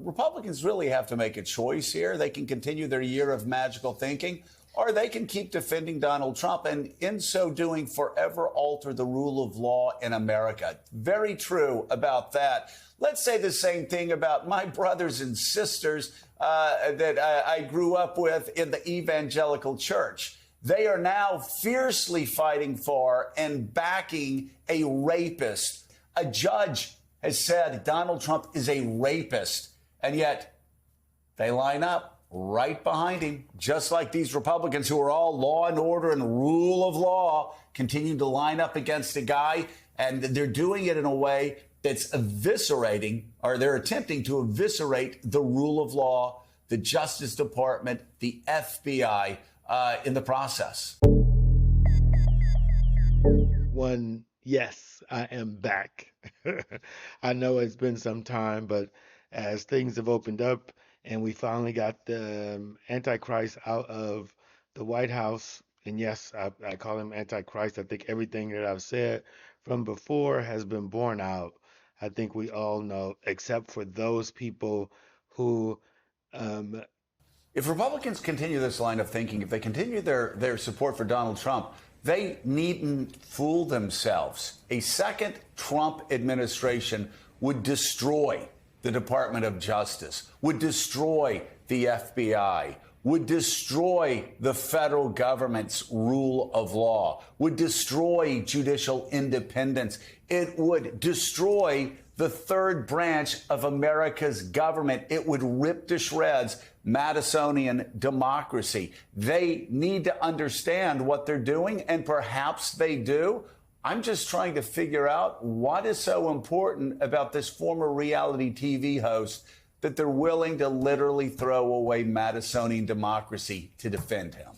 Republicans really have to make a choice here. They can continue their year of magical thinking, or they can keep defending Donald Trump and, in so doing, forever alter the rule of law in America. Very true about that. Let's say the same thing about my brothers and sisters that I grew up with in the evangelical church. They are now fiercely fighting for and backing a rapist. A judge has said Donald Trump is a rapist, and yet they line up right behind him, just like these Republicans who are all law and order and rule of law continue to line up against a guy, and they're doing it in a way that's eviscerating, or they're attempting to eviscerate the rule of law, the Justice Department, the FBI in the process. Yes, I am back. I know it's been some time, but as things have opened up and we finally got the Antichrist out of the White House, and yes, I call him Antichrist. I think everything that I've said from before has been borne out. I think we all know, except for those people who If Republicans continue this line of thinking, if they continue their support for Donald Trump, they needn't fool themselves. A second Trump administration would destroy the Department of Justice, would destroy the FBI, would destroy the federal government's rule of law, would destroy judicial independence. It would destroy the third branch of America's government. It would rip to shreds Madisonian democracy. They need to understand what they're doing, and perhaps they do. I'm just trying to figure out what is so important about this former reality TV host that they're willing to literally throw away Madisonian democracy to defend him.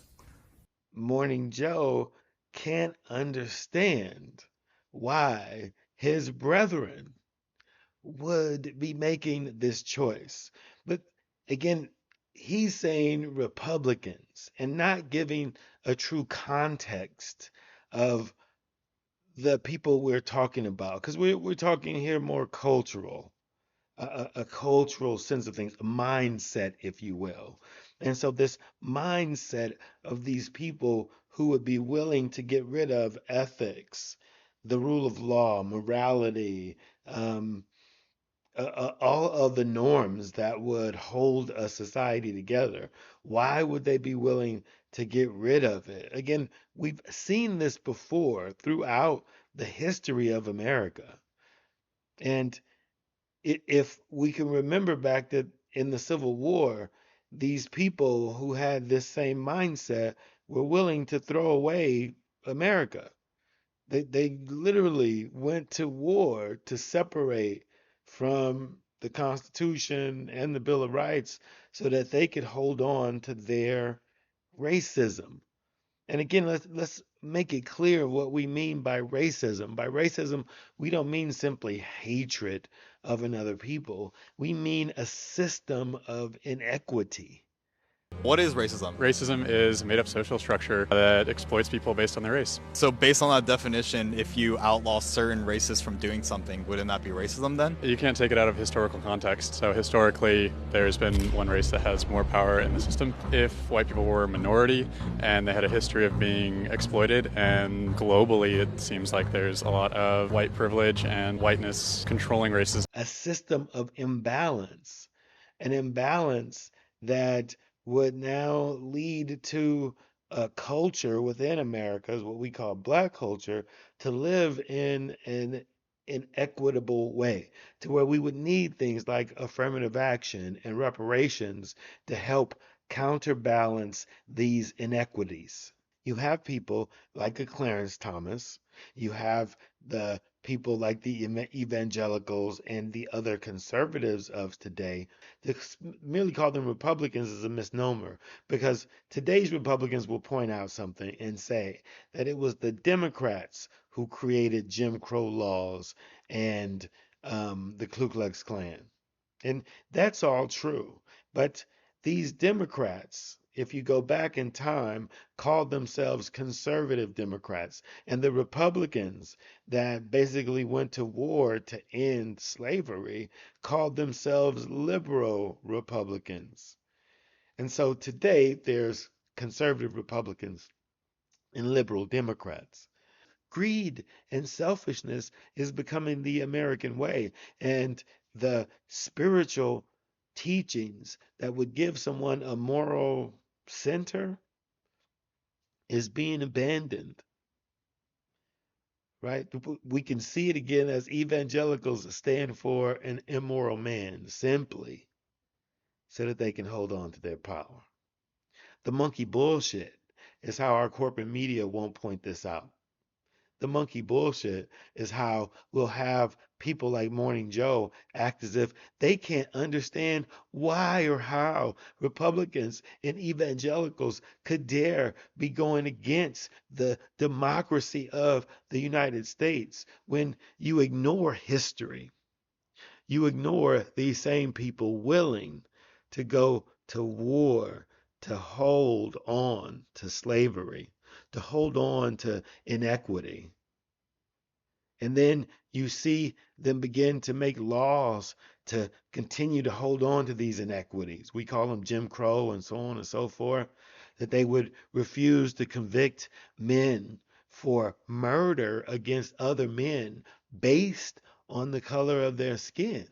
Morning Joe can't understand why his brethren would be making this choice. But again, he's saying Republicans and not giving a true context of the people we're talking about, because we're talking here more cultural, a cultural sense of things, a mindset, if you will. And so this mindset of these people who would be willing to get rid of ethics, the rule of law, morality, all of the norms that would hold a society together. Why would they be willing to get rid of it? Again, we've seen this before throughout the history of America. And if we can remember back that in the Civil War, these people who had this same mindset were willing to throw away America. They literally went to war to separate from the Constitution and the Bill of Rights so that they could hold on to their racism. And again, let's make it clear what we mean by racism. By racism, we don't mean simply hatred of another people. We mean a system of inequity. What is racism? Racism is a made-up social structure that exploits people based on their race. So based on that definition, if you outlaw certain races from doing something, wouldn't that be racism then? You can't take it out of historical context. So historically, there's been one race that has more power in the system. If white people were a minority and they had a history of being exploited, and globally it seems like there's a lot of white privilege and whiteness controlling races. A system of imbalance, an imbalance that would now lead to a culture within America, what we call Black culture, to live in an inequitable way, to where we would need things like affirmative action and reparations to help counterbalance these inequities. You have people like a Clarence Thomas, you have the people like the evangelicals and the other conservatives of today. To merely call them Republicans is a misnomer, because today's Republicans will point out something and say that it was the Democrats who created Jim Crow laws and the Ku Klux Klan. And that's all true. But These Democrats, if you go back in time, called themselves conservative Democrats. And the Republicans that basically went to war to end slavery called themselves liberal Republicans. And so today there's conservative Republicans and liberal Democrats. Greed and selfishness is becoming the American way. And the spiritual teachings that would give someone a moral center is being abandoned, right? We can see it again as evangelicals stand for an immoral man simply so that they can hold on to their power. The monkey bullshit is how our corporate media won't point this out. The monkey bullshit is how we'll have people like Morning Joe act as if they can't understand why or how Republicans and evangelicals could dare be going against the democracy of the United States when you ignore history. You ignore these same people willing to go to war, to hold on to slavery, to hold on to inequity. And then you see them begin to make laws to continue to hold on to these inequities. We call them Jim Crow and so on and so forth, that they would refuse to convict men for murder against other men based on the color of their skin.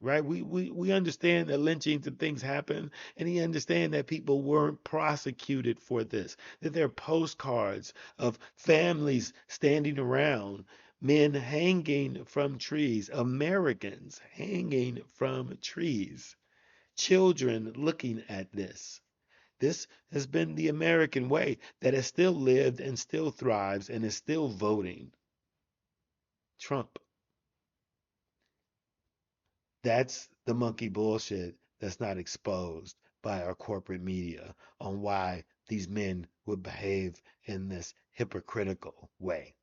Right? We understand that lynchings and things happen, and we understand that people weren't prosecuted for this, that there are postcards of families standing around, men hanging from trees, Americans hanging from trees, children looking at this. This has been the American way that has still lived and still thrives and is still voting Trump. That's the monkey bullshit that's not exposed by our corporate media on why these men would behave in this hypocritical way.